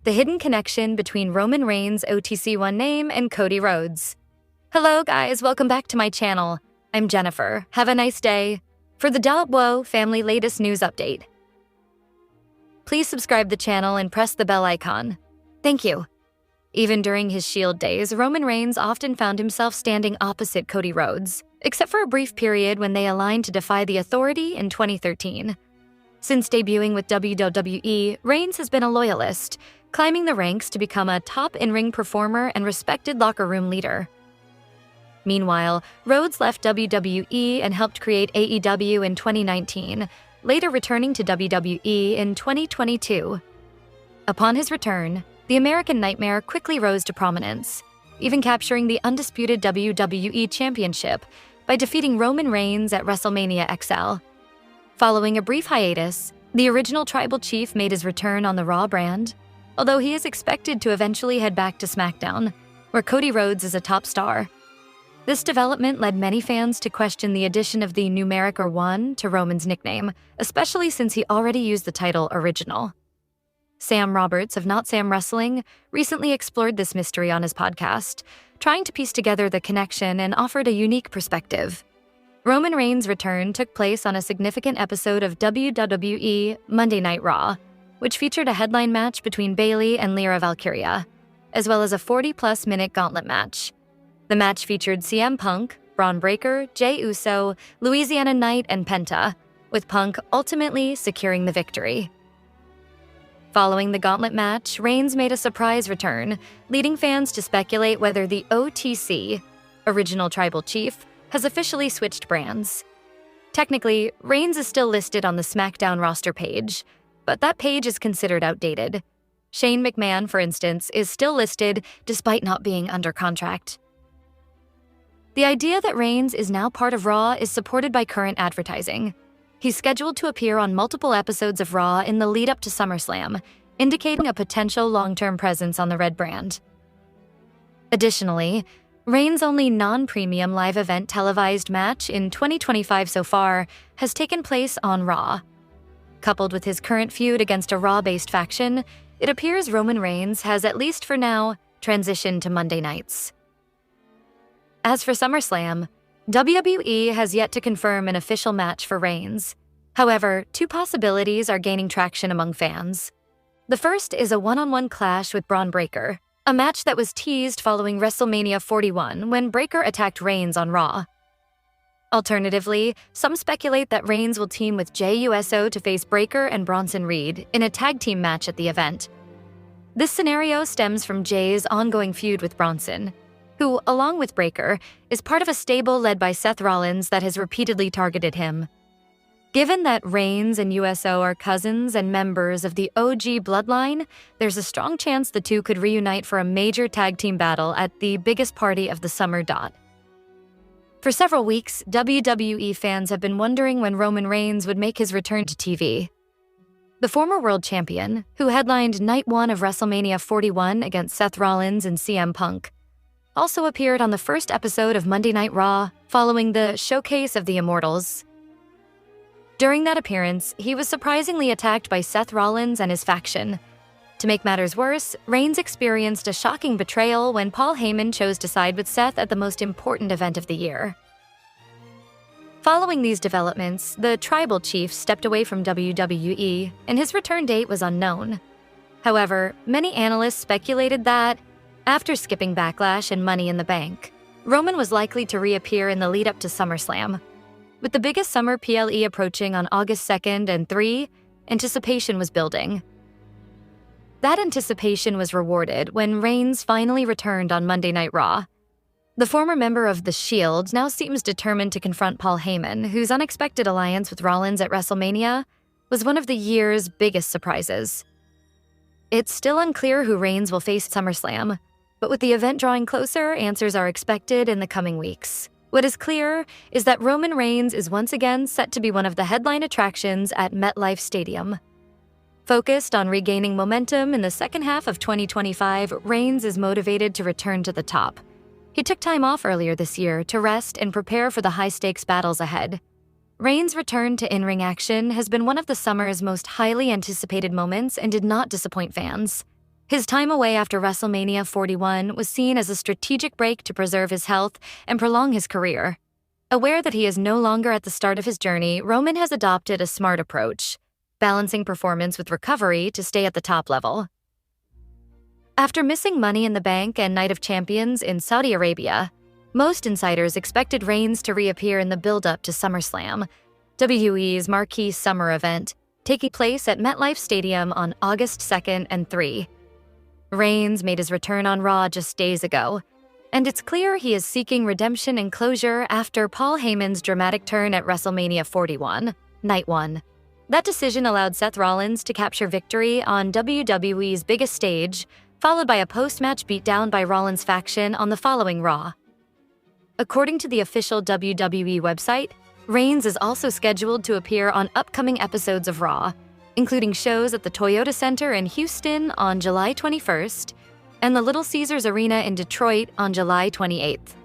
the hidden connection between Roman Reigns' OTC1 name and Cody Rhodes. Hello guys, welcome back to my channel. I'm Jennifer. Have a nice day. For the Whoa family latest news update, please subscribe the channel and press the bell icon. Thank you. Even during his Shield days, Roman Reigns often found himself standing opposite Cody Rhodes, except for a brief period when they aligned to defy the Authority in 2013. Since debuting with WWE, Reigns has been a loyalist, climbing the ranks to become a top in-ring performer and respected locker room leader. Meanwhile, Rhodes left WWE and helped create AEW in 2019, later returning to WWE in 2022. Upon his return, the American Nightmare quickly rose to prominence, even capturing the undisputed WWE Championship by defeating Roman Reigns at WrestleMania XL. Following a brief hiatus, the original Tribal Chief made his return on the Raw brand, although he is expected to eventually head back to Smackdown, where Cody Rhodes is a top star. This development led many fans to question the addition of the numeric 1 to Roman's nickname, especially since he already used the title Original. Sam Roberts of Not Sam Wrestling recently explored this mystery on his podcast, trying to piece together the connection and offered a unique perspective. Roman Reigns' return took place on a significant episode of WWE Monday Night Raw, which featured a headline match between Bayley and Lyra Valkyria, as well as a 40-plus minute gauntlet match. The match featured CM Punk, Braun Breaker, Jey Uso, Louisiana Knight, and Penta, with Punk ultimately securing the victory. Following the gauntlet match, Reigns made a surprise return, leading fans to speculate whether the OTC, Original Tribal Chief, has officially switched brands. Technically, Reigns is still listed on the Smackdown roster page, but that page is considered outdated. Shane McMahon, for instance, is still listed despite not being under contract. The idea that Reigns is now part of Raw is supported by current advertising. He's scheduled to appear on multiple episodes of Raw in the lead-up to SummerSlam, indicating a potential long-term presence on the Red brand. Additionally, Reigns' only non-premium live event televised match in 2025 so far has taken place on Raw. Coupled with his current feud against a Raw-based faction, it appears Roman Reigns has, at least for now, transitioned to Monday nights. As for SummerSlam, WWE has yet to confirm an official match for Reigns. However, two possibilities are gaining traction among fans. The first is a one-on-one clash with Braun Breaker, a match that was teased following WrestleMania 41 when Breaker attacked Reigns on Raw. Alternatively, some speculate that Reigns will team with Jey Uso to face Breaker and Bronson Reed in a tag team match at the event. This scenario stems from Jey's ongoing feud with Bronson, who, along with Breaker, is part of a stable led by Seth Rollins that has repeatedly targeted him. Given that Reigns and USO are cousins and members of the OG Bloodline, there's a strong chance the two could reunite for a major tag team battle at the biggest party of the summer. For several weeks, WWE fans have been wondering when Roman Reigns would make his return to TV. The former world champion, who headlined Night 1 of WrestleMania 41 against Seth Rollins and CM Punk, also appeared on the first episode of Monday Night Raw following the Showcase of the Immortals. During that appearance, he was surprisingly attacked by Seth Rollins and his faction. To make matters worse, Reigns experienced a shocking betrayal when Paul Heyman chose to side with Seth at the most important event of the year. Following these developments, the Tribal Chief stepped away from WWE, and his return date was unknown. However, many analysts speculated that, after skipping Backlash and Money in the Bank, Roman was likely to reappear in the lead-up to SummerSlam. With the biggest summer PLE approaching on August 2nd and 3, anticipation was building. That anticipation was rewarded when Reigns finally returned on Monday Night Raw. The former member of The Shield now seems determined to confront Paul Heyman, whose unexpected alliance with Rollins at WrestleMania was one of the year's biggest surprises. It's still unclear who Reigns will face at SummerSlam, but with the event drawing closer, answers are expected in the coming weeks. What is clear is that Roman Reigns is once again set to be one of the headline attractions at MetLife Stadium. Focused on regaining momentum in the second half of 2025, Reigns is motivated to return to the top. He took time off earlier this year to rest and prepare for the high-stakes battles ahead. Reigns' return to in-ring action has been one of the summer's most highly anticipated moments and did not disappoint fans. His time away after WrestleMania 41 was seen as a strategic break to preserve his health and prolong his career. Aware that he is no longer at the start of his journey, Roman has adopted a smart approach, balancing performance with recovery to stay at the top level. After missing Money in the Bank and Night of Champions in Saudi Arabia, most insiders expected Reigns to reappear in the build-up to SummerSlam, WWE's marquee summer event, taking place at MetLife Stadium on August 2nd and 3. Reigns made his return on Raw just days ago, and it's clear he is seeking redemption and closure after Paul Heyman's dramatic turn at WrestleMania 41, Night 1. That decision allowed Seth Rollins to capture victory on WWE's biggest stage, followed by a post-match beatdown by Rollins' faction on the following Raw. According to the official WWE website, Reigns is also scheduled to appear on upcoming episodes of Raw, including shows at the Toyota Center in Houston on July 21st and the Little Caesars Arena in Detroit on July 28th.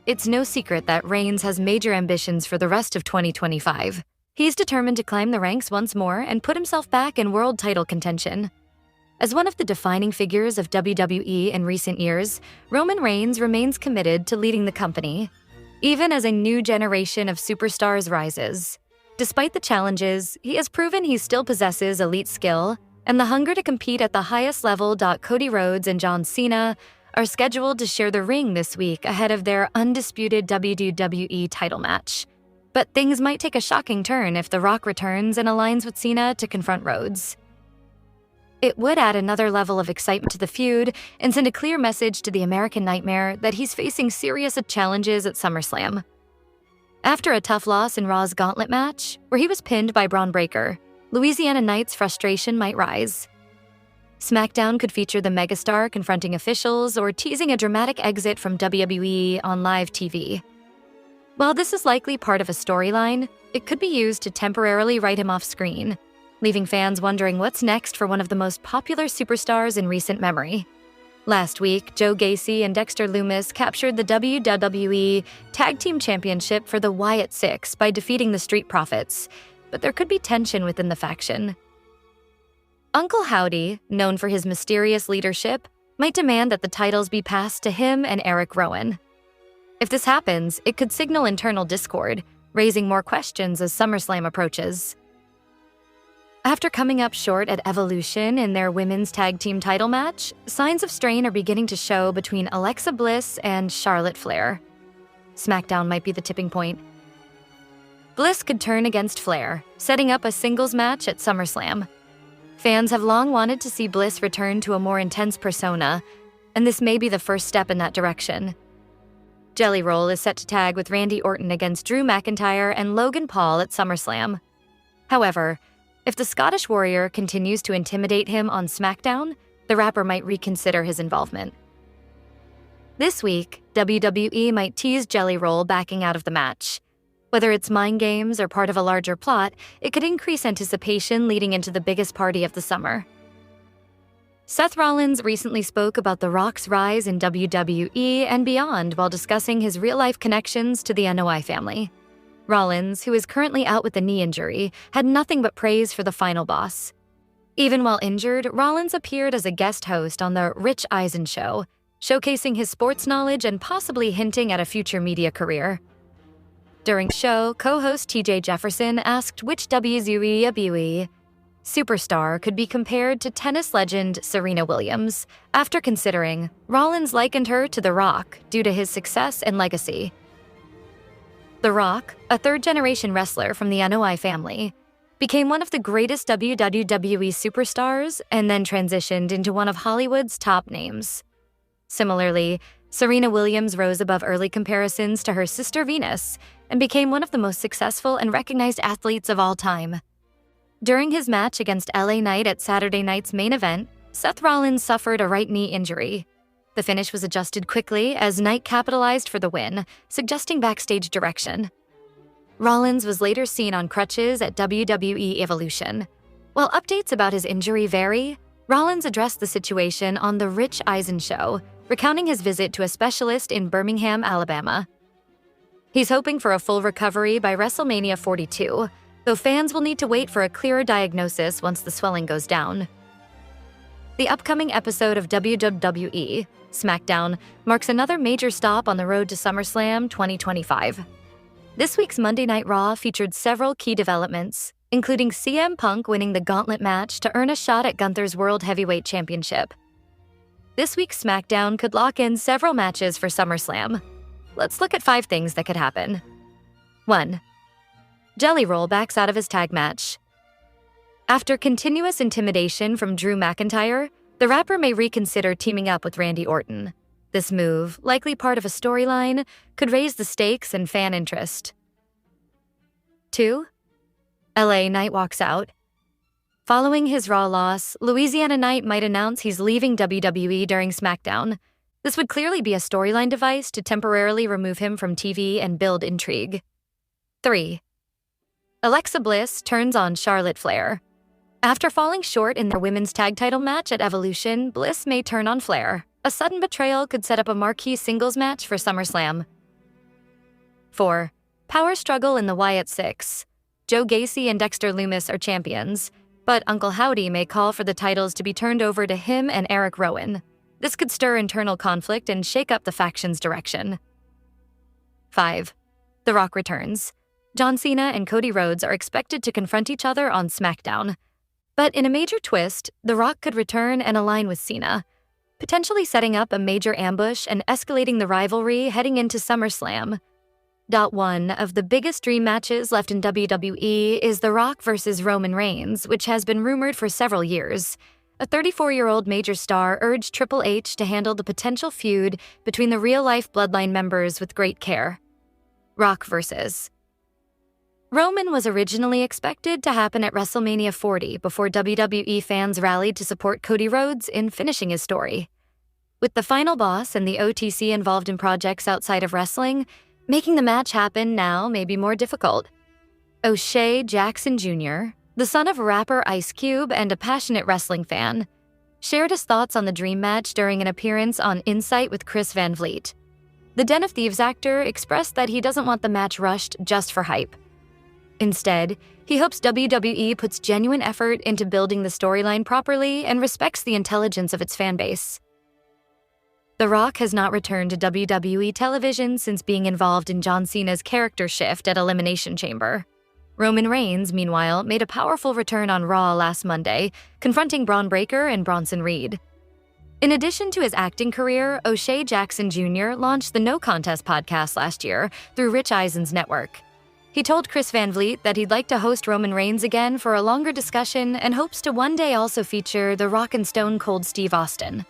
It's no secret that Reigns has major ambitions for the rest of 2025. He's determined to climb the ranks once more and put himself back in world title contention. As one of the defining figures of WWE in recent years, Roman Reigns remains committed to leading the company, even as a new generation of superstars rises. Despite the challenges, he has proven he still possesses elite skill and the hunger to compete at the highest level. Cody Rhodes and John Cena are scheduled to share the ring this week ahead of their undisputed WWE title match. But things might take a shocking turn if The Rock returns and aligns with Cena to confront Rhodes. It would add another level of excitement to the feud and send a clear message to the American Nightmare that he's facing serious challenges at SummerSlam. After a tough loss in Raw's Gauntlet match, where he was pinned by Braun Breaker, Louisiana Knight's frustration might rise. Smackdown could feature the megastar confronting officials or teasing a dramatic exit from WWE on live TV. While this is likely part of a storyline, it could be used to temporarily write him off screen, leaving fans wondering what's next for one of the most popular superstars in recent memory. Last week, Joe Gacy and Dexter Lumis captured the WWE Tag Team Championship for the Wyatt Six by defeating the Street Profits, but there could be tension within the faction. Uncle Howdy, known for his mysterious leadership, might demand that the titles be passed to him and Eric Rowan. If this happens, it could signal internal discord, raising more questions as SummerSlam approaches. After coming up short at Evolution in their women's tag team title match, signs of strain are beginning to show between Alexa Bliss and Charlotte Flair. SmackDown might be the tipping point. Bliss could turn against Flair, setting up a singles match at SummerSlam. Fans have long wanted to see Bliss return to a more intense persona, and this may be the first step in that direction. Jelly Roll is set to tag with Randy Orton against Drew McIntyre and Logan Paul at SummerSlam. However, if the Scottish Warrior continues to intimidate him on SmackDown, the rapper might reconsider his involvement. This week, WWE might tease Jelly Roll backing out of the match. Whether it's mind games or part of a larger plot, it could increase anticipation leading into the biggest party of the summer. Seth Rollins recently spoke about The Rock's rise in WWE and beyond while discussing his real-life connections to the anoa'i family. Rollins, who is currently out with a knee injury, had nothing but praise for the final boss. Even while injured, Rollins appeared as a guest host on The Rich Eisen Show, showcasing his sports knowledge and possibly hinting at a future media career. During the show, co-host TJ Jefferson asked which WWE superstar could be compared to tennis legend Serena Williams. After considering, Rollins likened her to The Rock due to his success and legacy. The Rock, a third-generation wrestler from the anoa'i family, became one of the greatest WWE superstars and then transitioned into one of Hollywood's top names. Similarly, Serena Williams rose above early comparisons to her sister Venus and became one of the most successful and recognized athletes of all time. During his match against LA Knight at Saturday night's main event, Seth Rollins suffered a right knee injury. The finish was adjusted quickly as Knight capitalized for the win, suggesting backstage direction. Rollins was later seen on crutches at WWE Evolution. While updates about his injury vary, Rollins addressed the situation on The Rich Eisen Show, recounting his visit to a specialist in Birmingham, Alabama. He's hoping for a full recovery by WrestleMania 42, though fans will need to wait for a clearer diagnosis once the swelling goes down. The upcoming episode of WWE Smackdown marks another major stop on the road to SummerSlam 2025. This week's Monday Night Raw featured several key developments, including CM Punk winning the gauntlet match to earn a shot at Gunther's World Heavyweight Championship. This week's Smackdown could lock in several matches for SummerSlam. Let's look at 5 things that could happen. 1. Jelly Roll backs out of his tag match. After continuous intimidation from Drew McIntyre, the rapper may reconsider teaming up with Randy Orton. This move, likely part of a storyline, could raise the stakes and fan interest. 2. LA Knight walks out. Following his Raw loss, Louisiana Knight might announce he's leaving WWE during SmackDown. This would clearly be a storyline device to temporarily remove him from TV and build intrigue. 3. Alexa Bliss turns on Charlotte Flair. After falling short in their women's tag title match at Evolution, Bliss may turn on Flair. A sudden betrayal could set up a marquee singles match for SummerSlam. 4. Power struggle in the Wyatt Six. Joe Gacy and Dexter Lumis are champions, but Uncle Howdy may call for the titles to be turned over to him and Eric Rowan. This could stir internal conflict and shake up the faction's direction. 5. The Rock returns. John Cena and Cody Rhodes are expected to confront each other on SmackDown. But in a major twist, The Rock could return and align with Cena, potentially setting up a major ambush and escalating the rivalry heading into SummerSlam. One of the biggest dream matches left in WWE is The Rock versus Roman Reigns, which has been rumored for several years. A 34-year-old major star urged Triple H to handle the potential feud between the real-life Bloodline members with great care. Rock versus Roman was originally expected to happen at WrestleMania 40 before WWE fans rallied to support Cody Rhodes in finishing his story. With the final boss and the OTC involved in projects outside of wrestling, making the match happen now may be more difficult. O'Shea Jackson Jr., the son of rapper Ice Cube and a passionate wrestling fan, shared his thoughts on the dream match during an appearance on Insight with Chris Van Vliet. The Den of Thieves actor expressed that he doesn't want the match rushed just for hype. Instead, he hopes WWE puts genuine effort into building the storyline properly and respects the intelligence of its fanbase. The Rock has not returned to WWE television since being involved in John Cena's character shift at Elimination Chamber. Roman Reigns, meanwhile, made a powerful return on Raw last Monday, confronting Braun Breaker and Bronson Reed. In addition to his acting career, O'Shea Jackson Jr. launched the No Contest podcast last year through Rich Eisen's network. He told Chris Van Vliet that he'd like to host Roman Reigns again for a longer discussion and hopes to one day also feature The Rock and Stone Cold Steve Austin.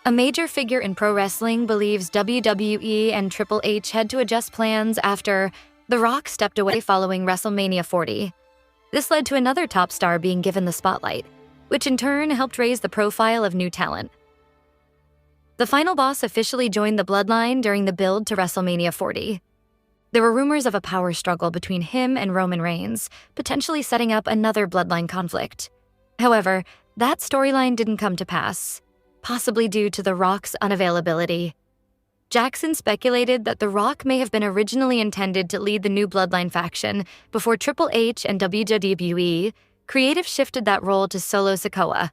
A major figure in pro wrestling believes WWE and Triple H had to adjust plans after The Rock stepped away following WrestleMania 40. This led to another top star being given the spotlight, which in turn helped raise the profile of new talent. The final boss officially joined the Bloodline during the build to WrestleMania 40. There were rumors of a power struggle between him and Roman Reigns, potentially setting up another Bloodline conflict. However, that storyline didn't come to pass, possibly due to The Rock's unavailability. Jackson speculated that The Rock may have been originally intended to lead the new Bloodline faction before Triple H and WWE creative shifted that role to Solo Sikoa.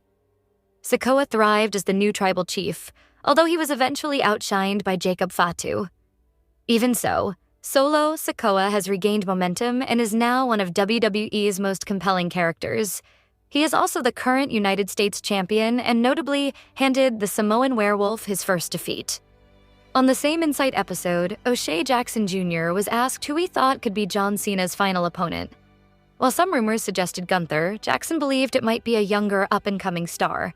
Sikoa thrived as the new tribal chief, although he was eventually outshined by Jacob Fatu. Even so, Solo Sikoa has regained momentum and is now one of WWE's most compelling characters. He is also the current United States champion and notably handed the Samoan Werewolf his first defeat. On the same Insight episode, O'Shea Jackson Jr. was asked who he thought could be John Cena's final opponent. While some rumors suggested Gunther, Jackson believed it might be a younger, up-and-coming star.